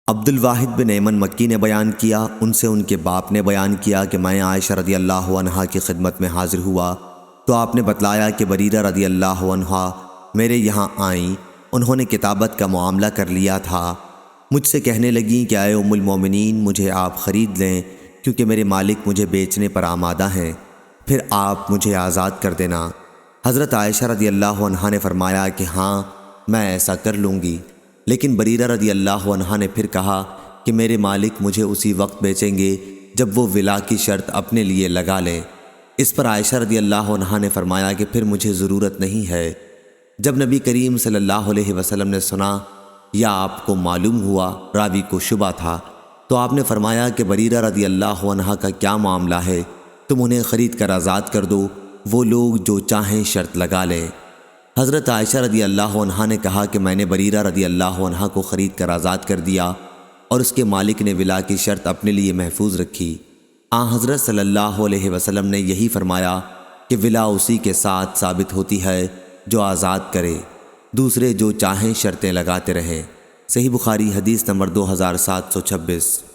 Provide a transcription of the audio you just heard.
عبد الواحد بن ایمن مکی نے بیان کیا، ان سے ان کے باپ نے بیان کیا کہ میں عائشہ رضی اللہ عنہا کی خدمت میں حاضر ہوا تو آپ نے بتلایا کہ بریرہ رضی اللہ عنہا میرے یہاں آئیں۔ انہوں نے کتابت کا معاملہ کر لیا تھا۔ مجھ سے کہنے لگیں کہ اے ام المومنین، مجھے آپ خرید لیں کیونکہ میرے مالک مجھے بیچنے پر آمادہ ہیں، پھر آپ مجھے آزاد کر دینا۔ حضرت عائشہ رضی اللہ عنہا نے فرمایا کہ ہاں، میں ایسا کر لوں گی۔ لیکن بریرہ رضی اللہ عنہا نے پھر کہا کہ میرے مالک مجھے اسی وقت بیچیں گے جب وہ ولا کی شرط اپنے لیے لگا لیں۔ اس پر عائشہ رضی اللہ عنہا نے فرمایا کہ پھر مجھے ضرورت نہیں ہے۔ جب نبی کریم صلی اللہ علیہ وسلم نے سنا یا آپ کو معلوم ہوا، راوی کو شبہ تھا، تو آپ نے فرمایا کہ بریرہ رضی اللہ عنہا کا کیا معاملہ ہے، تم انہیں خرید کر آزاد کر دو، وہ لوگ جو چاہیں شرط لگا لیں۔ حضرت عائشہ رضی اللہ عنہا نے کہا کہ میں نے بریرہ رضی اللہ عنہا کو خرید کر آزاد کر دیا اور اس کے مالک نے ولا کی شرط اپنے لیے محفوظ رکھی۔ حضرت صلی اللہ علیہ وسلم نے یہی فرمایا کہ ولا اسی کے ساتھ ثابت ہوتی ہے جو آزاد کرے، دوسرے جو چاہیں شرطیں لگاتے رہیں۔ صحیح بخاری حدیث نمبر 2726۔